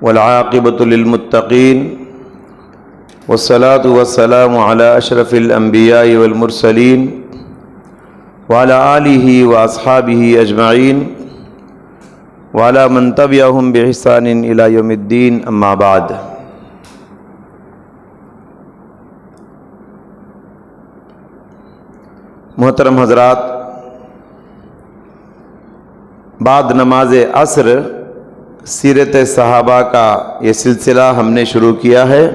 والعاقبۃ للمتقین والصلاة والسلام علی اشرف الانبیاء والمرسلین وعلی آلہ واصحابہ اجمعین وعلی من تبعہم بإحسان الی یوم الدین، اما بعد۔ محترم حضرات، بعد نماز عصر سیرت صحابہ کا یہ سلسلہ ہم نے شروع کیا ہے۔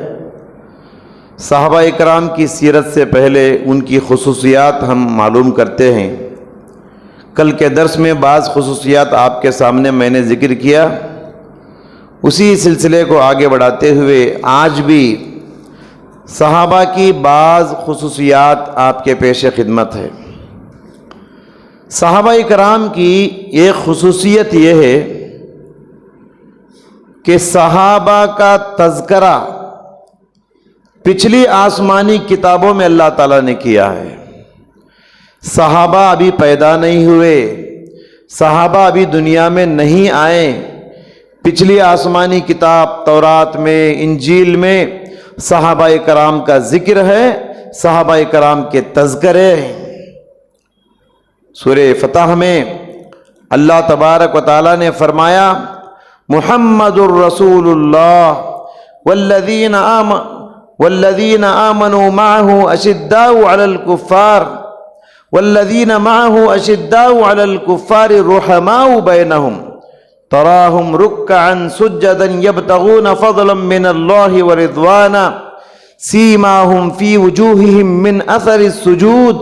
صحابہ اکرام کی سیرت سے پہلے ان کی خصوصیات ہم معلوم کرتے ہیں۔ کل کے درس میں بعض خصوصیات آپ کے سامنے میں نے ذکر کیا، اسی سلسلے کو آگے بڑھاتے ہوئے آج بھی صحابہ کی بعض خصوصیات آپ کے پیش خدمت ہے۔ صحابہ اکرام کی ایک خصوصیت یہ ہے کہ صحابہ کا تذکرہ پچھلی آسمانی کتابوں میں اللہ تعالیٰ نے کیا ہے۔ صحابہ ابھی پیدا نہیں ہوئے، صحابہ ابھی دنیا میں نہیں آئے، پچھلی آسمانی کتاب تورات میں، انجیل میں صحابہ کرام کا ذکر ہے، صحابہ کرام کے تذکرے ہیں۔ سورہ فتح میں اللہ تبارک و تعالیٰ نے فرمایا، محمد الرسول اللہ والذین آمنوا معه اشداء علی الکفار رحماء بینہم تراہم رکعا سجدا یبتغون فضلا من اللہ ورضوانا سیماہم فی وجوہہم من اثر السجود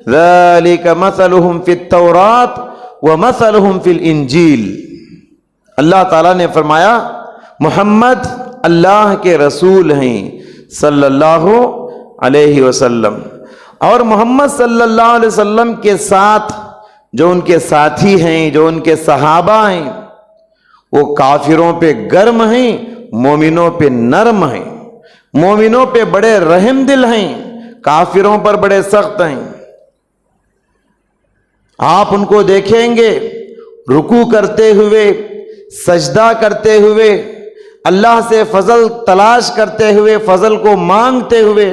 ذالک مثلہم فی التوراۃ ومثلہم فی الانجیل۔ اللہ تعالیٰ نے فرمایا محمد اللہ کے رسول ہیں صلی اللہ علیہ وسلم، اور محمد صلی اللہ علیہ وسلم کے ساتھ جو ان کے ساتھی ہیں، جو ان کے صحابہ ہیں، وہ کافروں پہ گرم ہیں، مومنوں پہ نرم ہیں، مومنوں پہ بڑے رحم دل ہیں، کافروں پر بڑے سخت ہیں۔ آپ ان کو دیکھیں گے رکوع کرتے ہوئے، سجدہ کرتے ہوئے، اللہ سے فضل تلاش کرتے ہوئے، فضل کو مانگتے ہوئے۔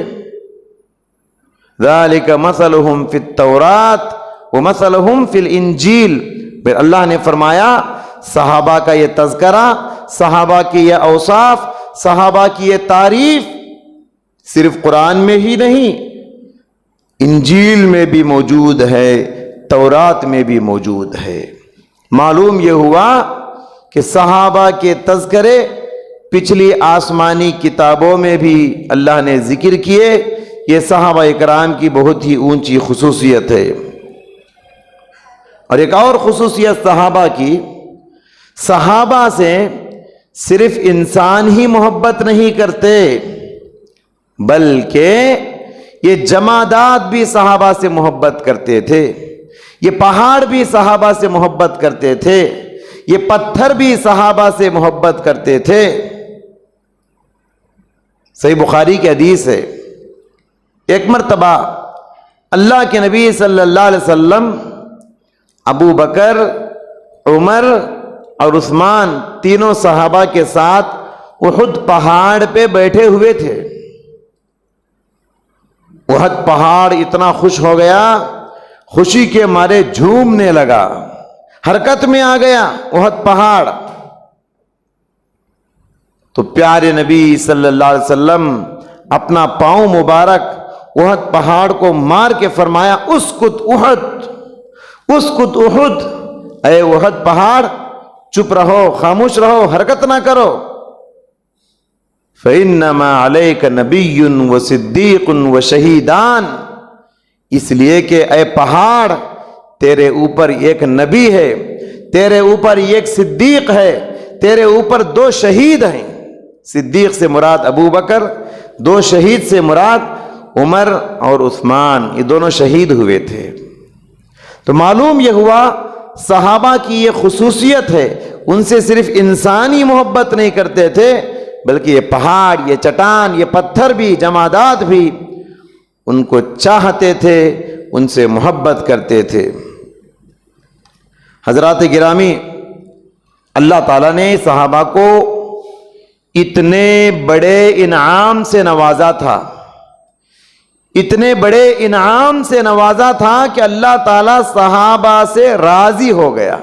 ذالک مثلہم فی التوراۃ ومثلہم فی الانجیل۔ پھر اللہ نے فرمایا صحابہ کا یہ تذکرہ، صحابہ کی یہ اوصاف، صحابہ کی یہ تعریف صرف قرآن میں ہی نہیں، انجیل میں بھی موجود ہے، تورات میں بھی موجود ہے۔ معلوم یہ ہوا کہ صحابہ کے تذکرے پچھلی آسمانی کتابوں میں بھی اللہ نے ذکر کیے۔ یہ صحابہ اکرام کی بہت ہی اونچی خصوصیت ہے۔ اور ایک اور خصوصیت صحابہ کی، صحابہ سے صرف انسان ہی محبت نہیں کرتے، بلکہ یہ جمادات بھی صحابہ سے محبت کرتے تھے، یہ پہاڑ بھی صحابہ سے محبت کرتے تھے، یہ پتھر بھی صحابہ سے محبت کرتے تھے۔ صحیح بخاری کی حدیث ہے، ایک مرتبہ اللہ کے نبی صلی اللہ علیہ وسلم ابو بکر، عمر اور عثمان تینوں صحابہ کے ساتھ احد پہاڑ پہ بیٹھے ہوئے تھے۔ احد پہاڑ اتنا خوش ہو گیا، خوشی کے مارے جھومنے لگا، حرکت میں آ گیا احد پہاڑ۔ تو پیارے نبی صلی اللہ علیہ وسلم اپنا پاؤں مبارک احد پہاڑ کو مار کے فرمایا، اسکت احد، اسکت احد، اے احد پہاڑ چپ رہو، خاموش رہو، حرکت نہ کرو۔ فَإِنَّمَا عَلَيْكَ نَبِيٌّ وَصِدِّيقٌ وَشَهِيدَانِ، اس لیے کہ اے پہاڑ تیرے اوپر ایک نبی ہے، تیرے اوپر ایک صدیق ہے، تیرے اوپر دو شہید ہیں۔ صدیق سے مراد ابو بکر، دو شہید سے مراد عمر اور عثمان، یہ دونوں شہید ہوئے تھے۔ تو معلوم یہ ہوا صحابہ کی یہ خصوصیت ہے، ان سے صرف انسان ہی محبت نہیں کرتے تھے، بلکہ یہ پہاڑ، یہ چٹان، یہ پتھر بھی، جمادات بھی ان کو چاہتے تھے، ان سے محبت کرتے تھے۔ حضرات گرامی، اللہ تعالیٰ نے صحابہ کو اتنے بڑے انعام سے نوازا تھا، اتنے بڑے انعام سے نوازا تھا کہ اللہ تعالیٰ صحابہ سے راضی ہو گیا۔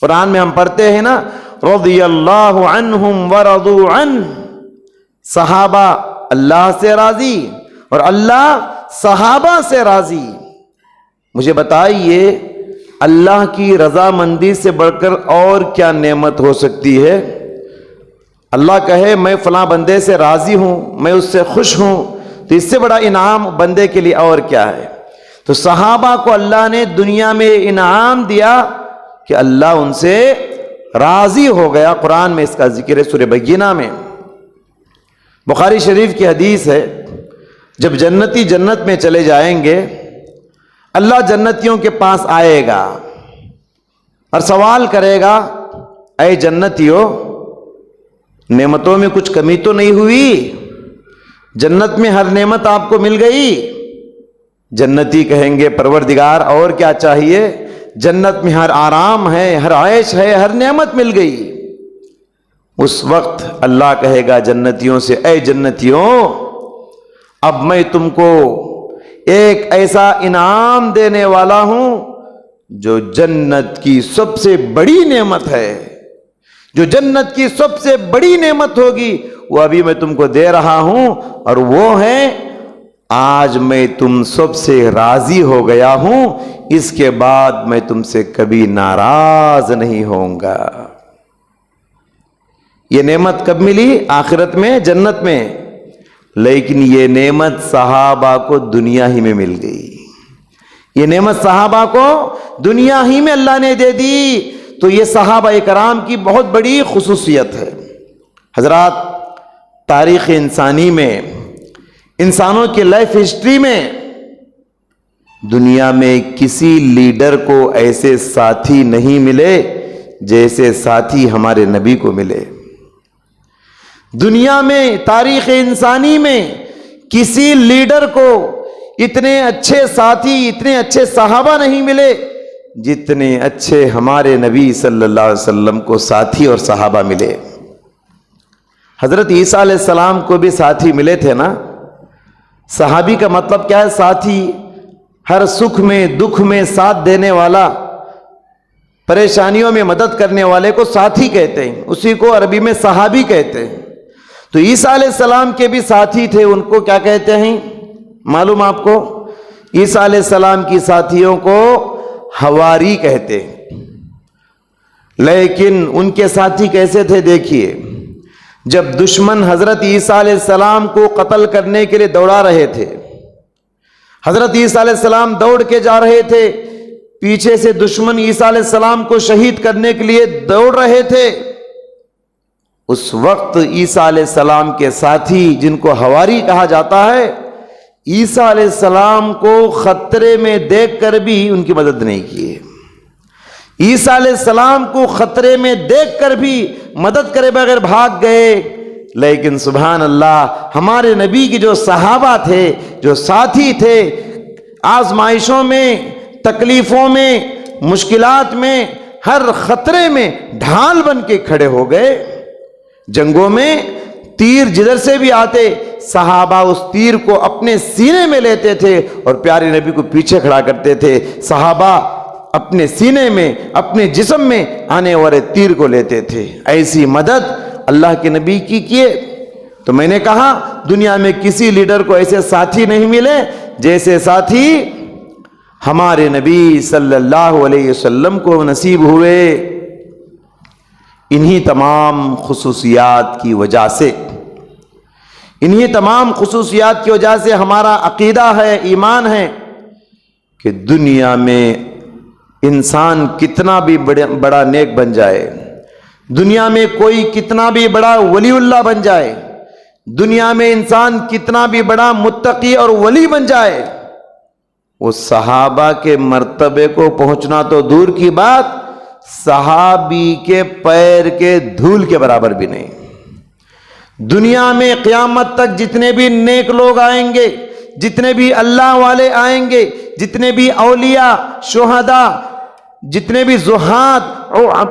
قرآن میں ہم پڑھتے ہیں نا، رضی اللہ عنہم ورضوا عنہ، صحابہ اللہ سے راضی اور اللہ صحابہ سے راضی۔ مجھے بتائیے اللہ کی رضامندی سے بڑھ کر اور کیا نعمت ہو سکتی ہے؟ اللہ کہے میں فلاں بندے سے راضی ہوں، میں اس سے خوش ہوں، تو اس سے بڑا انعام بندے کے لیے اور کیا ہے؟ تو صحابہ کو اللہ نے دنیا میں انعام دیا کہ اللہ ان سے راضی ہو گیا۔ قرآن میں اس کا ذکر ہے سورہ بینہ میں۔ بخاری شریف کی حدیث ہے، جب جنتی جنت میں چلے جائیں گے، اللہ جنتیوں کے پاس آئے گا اور سوال کرے گا، اے جنتیوں، نعمتوں میں کچھ کمی تو نہیں ہوئی؟ جنت میں ہر نعمت آپ کو مل گئی؟ جنتی کہیں گے پروردگار اور کیا چاہیے، جنت میں ہر آرام ہے، ہر عیش ہے، ہر نعمت مل گئی۔ اس وقت اللہ کہے گا جنتیوں سے، اے جنتیوں، اب میں تم کو ایک ایسا انعام دینے والا ہوں جو جنت کی سب سے بڑی نعمت ہے، جو جنت کی سب سے بڑی نعمت ہوگی وہ ابھی میں تم کو دے رہا ہوں، اور وہ ہے آج میں تم سب سے راضی ہو گیا ہوں، اس کے بعد میں تم سے کبھی ناراض نہیں ہوں گا۔ یہ نعمت کب ملی؟ آخرت میں، جنت میں، لیکن یہ نعمت صحابہ کو دنیا ہی میں مل گئی۔ یہ نعمت صحابہ کو دنیا ہی میں اللہ نے دے دی، تو یہ صحابہ کرام کی بہت بڑی خصوصیت ہے۔ حضرات، تاریخ انسانی میں، انسانوں کی لائف ہسٹری میں، دنیا میں کسی لیڈر کو ایسے ساتھی نہیں ملے جیسے ساتھی ہمارے نبی کو ملے۔ دنیا میں، تاریخ انسانی میں کسی لیڈر کو اتنے اچھے ساتھی، اتنے اچھے صحابہ نہیں ملے جتنے اچھے ہمارے نبی صلی اللہ علیہ وسلم کو ساتھی اور صحابہ ملے۔ حضرت عیسیٰ علیہ السلام کو بھی ساتھی ملے تھے نا۔ صحابی کا مطلب کیا ہے؟ ساتھی، ہر سکھ میں دکھ میں ساتھ دینے والا، پریشانیوں میں مدد کرنے والے کو ساتھی کہتے ہیں، اسی کو عربی میں صحابی کہتے ہیں۔ تو عیسیٰ علیہ السلام کے بھی ساتھی تھے، ان کو کیا کہتے ہیں معلوم آپ کو؟ عیسیٰ علیہ السلام کی ساتھیوں کو حواری کہتے ہیں۔ لیکن ان کے ساتھی کیسے تھے دیکھیے، جب دشمن حضرت عیسیٰ علیہ السلام کو قتل کرنے کے لیے دوڑا رہے تھے، حضرت عیسیٰ علیہ السلام دوڑ کے جا رہے تھے، پیچھے سے دشمن عیسیٰ علیہ السلام کو شہید کرنے کے لیے دوڑ رہے تھے، اس وقت عیسیٰ علیہ السلام کے ساتھی جن کو حواری کہا جاتا ہے، عیسیٰ علیہ السلام کو خطرے میں دیکھ کر بھی ان کی مدد نہیں کی۔ عیسیٰ علیہ السلام کو خطرے میں دیکھ کر بھی مدد کرے بغیر بھاگ گئے۔ لیکن سبحان اللہ، ہمارے نبی کی جو صحابہ تھے، جو ساتھی تھے، آزمائشوں میں، تکلیفوں میں، مشکلات میں، ہر خطرے میں ڈھال بن کے کھڑے ہو گئے۔ جنگوں میں تیر جدھر سے بھی آتے، صحابہ اس تیر کو اپنے سینے میں لیتے تھے اور پیارے نبی کو پیچھے کھڑا کرتے تھے۔ صحابہ اپنے سینے میں، اپنے جسم میں آنے والے تیر کو لیتے تھے۔ ایسی مدد اللہ کے نبی کی کیے۔ تو میں نے کہا دنیا میں کسی لیڈر کو ایسے ساتھی نہیں ملے جیسے ساتھی ہمارے نبی صلی اللہ علیہ وسلم کو نصیب ہوئے۔ انہی تمام خصوصیات کی وجہ سے، انہی تمام خصوصیات کی وجہ سے ہمارا عقیدہ ہے، ایمان ہے کہ دنیا میں انسان کتنا بھی بڑا نیک بن جائے، دنیا میں کوئی کتنا بھی بڑا ولی اللہ بن جائے، دنیا میں انسان کتنا بھی بڑا متقی اور ولی بن جائے، وہ صحابہ کے مرتبے کو پہنچنا تو دور کی بات، صحابی کے پیر کے دھول کے برابر بھی نہیں۔ دنیا میں قیامت تک جتنے بھی نیک لوگ آئیں گے، جتنے بھی اللہ والے آئیں گے، جتنے بھی اولیاء، شہداء، جتنے بھی زہاد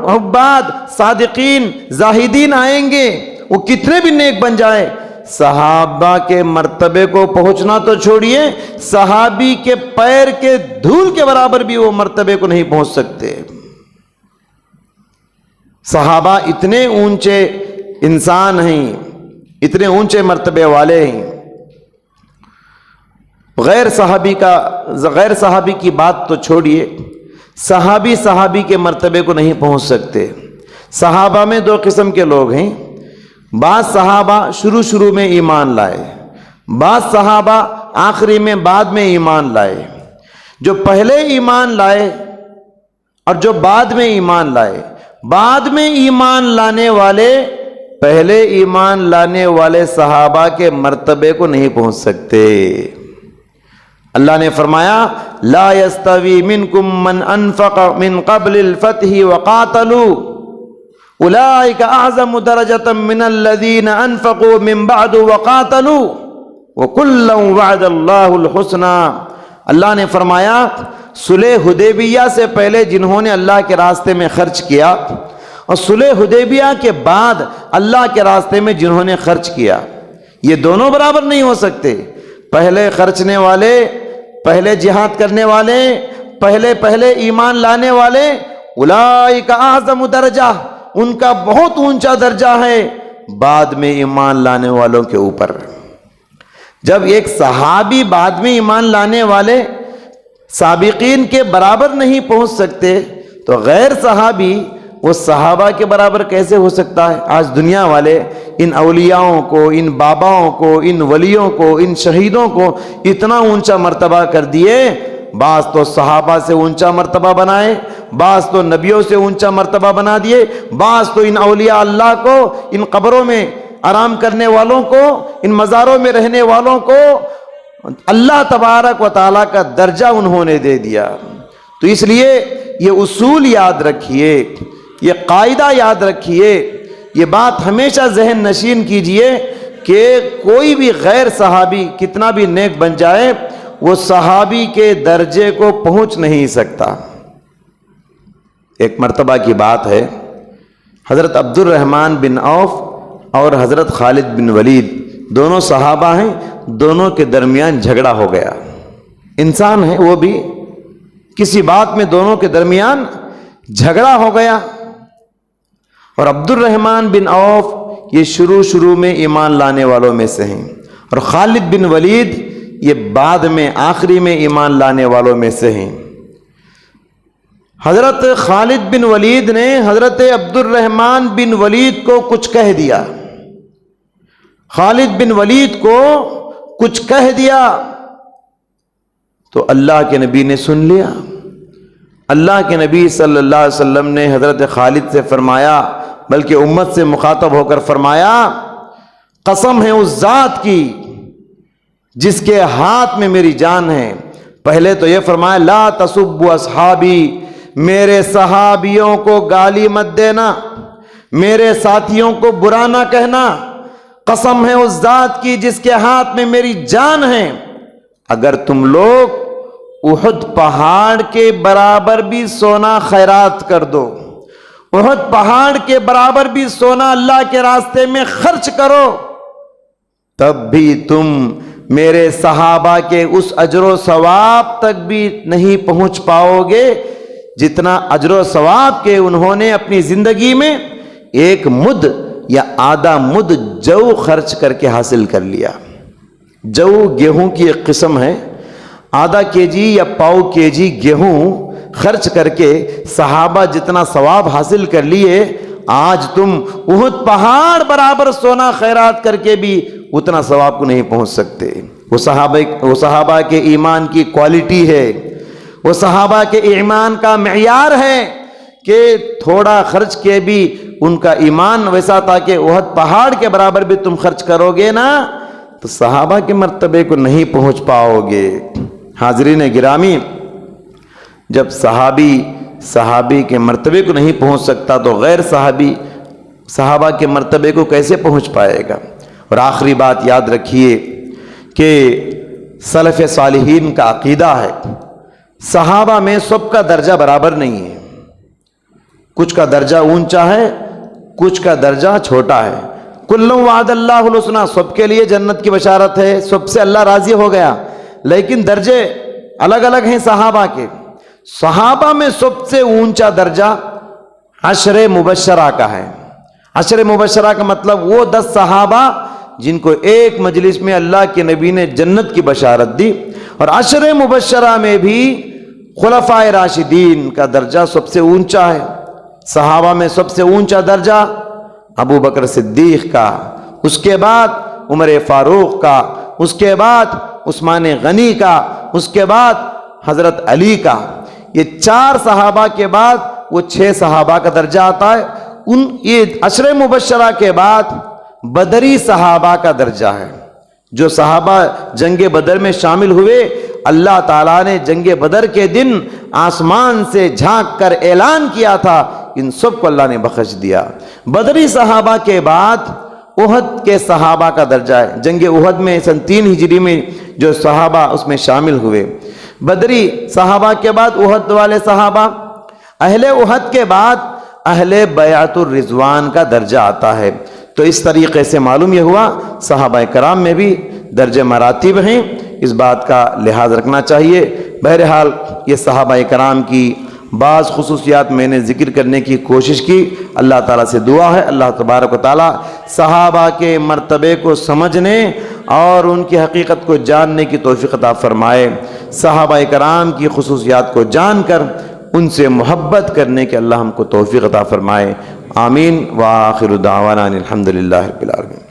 عباد صادقین زاہدین آئیں گے وہ کتنے بھی نیک بن جائے، صحابہ کے مرتبے کو پہنچنا تو چھوڑیے، صحابی کے پیر کے دھول کے برابر بھی وہ مرتبے کو نہیں پہنچ سکتے۔ صحابہ اتنے اونچے انسان ہیں، اتنے اونچے مرتبے والے ہیں، غیر صحابی کی بات تو چھوڑیے، صحابی کے مرتبے کو نہیں پہنچ سکتے۔ صحابہ میں دو قسم کے لوگ ہیں، بعض صحابہ شروع میں ایمان لائے، بعض صحابہ آخری میں بعد میں ایمان لائے۔ جو پہلے ایمان لائے اور جو بعد میں ایمان لائے، بعد میں ایمان لانے والے پہلے ایمان لانے والے صحابہ کے مرتبے کو نہیں پہنچ سکتے۔ اللہ نے فرمایا لا یستوی منکم من انفق من قبل الفتح وقاتلوا اولئک اعظم درجۃ من الذین انفقوا من بعد وقاتلوا وکلا وعد اللہ الحسنی۔ اللہ نے فرمایا صلح حدیبیہ سے پہلے جنہوں نے اللہ کے راستے میں خرچ کیا اور صلح حدیبیہ کے بعد اللہ کے راستے میں جنہوں نے خرچ کیا، یہ دونوں برابر نہیں ہو سکتے۔ پہلے خرچنے والے، پہلے جہاد کرنے والے، پہلے ایمان لانے والے، اولئک اعظم درجہ، ان کا بہت اونچا درجہ ہے بعد میں ایمان لانے والوں کے اوپر۔ جب ایک صحابی بعد میں ایمان لانے والے سابقین کے برابر نہیں پہنچ سکتے تو غیر صحابی وہ صحابہ کے برابر کیسے ہو سکتا ہے؟ آج دنیا والے ان اولیاؤں کو، ان باباؤں کو، ان ولیوں کو، ان شہیدوں کو اتنا اونچا مرتبہ کر دیے، بعض تو صحابہ سے اونچا مرتبہ بنائے، بعض تو نبیوں سے اونچا مرتبہ بنا دیے، بعض تو ان اولیاء اللہ کو، ان قبروں میں آرام کرنے والوں کو، ان مزاروں میں رہنے والوں کو اللہ تبارک و تعالیٰ کا درجہ انہوں نے دے دیا۔ تو اس لیے یہ اصول یاد رکھیے، یہ قاعدہ یاد رکھیے، یہ بات ہمیشہ ذہن نشین کیجئے کہ کوئی بھی غیر صحابی کتنا بھی نیک بن جائے وہ صحابی کے درجے کو پہنچ نہیں سکتا۔ ایک مرتبہ کی بات ہے، حضرت عبد الرحمن بن عوف اور حضرت خالد بن ولید دونوں صحابہ ہیں، دونوں کے درمیان جھگڑا ہو گیا۔ انسان ہے وہ بھی، کسی بات میں دونوں کے درمیان جھگڑا ہو گیا، اور عبد الرحمن بن عوف یہ شروع میں ایمان لانے والوں میں سے ہیں، اور خالد بن ولید یہ بعد میں آخری میں ایمان لانے والوں میں سے ہیں۔ حضرت خالد بن ولید نے حضرت عبد الرحمن بن ولید کو کچھ کہہ دیا، خالد بن ولید کو کچھ کہہ دیا تو اللہ کے نبی نے سن لیا۔ اللہ کے نبی صلی اللہ علیہ وسلم نے حضرت خالد سے فرمایا، بلکہ امت سے مخاطب ہو کر فرمایا، قسم ہے اس ذات کی جس کے ہاتھ میں میری جان ہے۔ پہلے تو یہ فرمایا لا تسبوا اصحابی، میرے صحابیوں کو گالی مت دینا، میرے ساتھیوں کو برا نہ کہنا، قسم ہے اس ذات کی جس کے ہاتھ میں میری جان ہے، اگر تم لوگ احد پہاڑ کے برابر بھی سونا خیرات کر دو، احد پہاڑ کے برابر بھی سونا اللہ کے راستے میں خرچ کرو، تب بھی تم میرے صحابہ کے اس اجر و ثواب تک بھی نہیں پہنچ پاؤ گے جتنا اجر و ثواب کے انہوں نے اپنی زندگی میں ایک مد یا آدھا مد جو خرچ کر کے حاصل کر لیا۔ جو گیہوں کی ایک قسم ہے، آدھا کے جی یا پاؤ کے جی گیہوں خرچ کر کے صحابہ جتنا ثواب حاصل کر لیے، آج تم احد پہاڑ برابر سونا خیرات کر کے بھی اتنا ثواب کو نہیں پہنچ سکتے۔ وہ صحابہ کے ایمان کی کوالٹی ہے، وہ صحابہ کے ایمان کا معیار ہے کہ تھوڑا خرچ کے بھی ان کا ایمان ویسا تھا کہ احد پہاڑ کے برابر بھی تم خرچ کرو گے نا تو صحابہ کے مرتبے کو نہیں پہنچ پاؤ گے۔ حاضرین گرامی، جب صحابی کے مرتبے کو نہیں پہنچ سکتا تو غیر صحابہ کے مرتبے کو کیسے پہنچ پائے گا؟ اور آخری بات یاد رکھیے کہ سلف صالحین کا عقیدہ ہے، صحابہ میں سب کا درجہ برابر نہیں ہے، کچھ کا درجہ اونچا ہے، کچھ کا درجہ چھوٹا ہے۔ کل وعد اللہ الحسنی، سب کے لیے جنت کی بشارت ہے، سب سے اللہ راضی ہو گیا، لیکن درجے الگ الگ ہیں صحابہ کے۔ صحابہ میں سب سے اونچا درجہ عشر مبشرہ کا ہے۔ عشر مبشرہ کا مطلب وہ 10 صحابہ جن کو ایک مجلس میں اللہ کے نبی نے جنت کی بشارت دی، اور عشر مبشرہ میں بھی خلفائے راشدین کا درجہ سب سے اونچا ہے۔ صحابہ میں سب سے اونچا درجہ ابو بکر صدیق کا، اس کے بعد عمر فاروق کا، اس کے بعد عثمان غنی کا، اس کے بعد حضرت علی کا۔ یہ 4 صحابہ کے بعد وہ 6 صحابہ کا درجہ آتا ہے۔ یہ عشر مبشرہ کے بعد بدری صحابہ کا درجہ ہے۔ جو صحابہ جنگ بدر میں شامل ہوئے، اللہ تعالیٰ نے جنگ بدر کے دن آسمان سے جھانک کر اعلان کیا تھا، ان سب کو اللہ نے بخش دیا۔ بدری صحابہ کے بعد احد کے صحابہ کا درجہ ہے۔ جنگ احد میں سن 3 ہجری میں جو صحابہ اس میں شامل ہوئے، بدری صحابہ کے بعد احد والے صحابہ، اہل احد کے بعد اہل بیعت الرضوان کا درجہ آتا ہے۔ تو اس طریقے سے معلوم یہ ہوا صحابہ کرام میں بھی درجہ مراتب ہیں، اس بات کا لحاظ رکھنا چاہیے۔ بہرحال یہ صحابہ کرام کی بعض خصوصیات میں نے ذکر کرنے کی کوشش کی۔ اللہ تعالیٰ سے دعا ہے اللہ تبارک و تعالیٰ صحابہ کے مرتبے کو سمجھنے اور ان کی حقیقت کو جاننے کی توفیق عطا فرمائے، صحابہ کرام کی خصوصیات کو جان کر ان سے محبت کرنے کے اللہ ہم کو توفیق عطا فرمائے۔ آمین۔ وآخر دعوانا الحمدللہ رب العالمین۔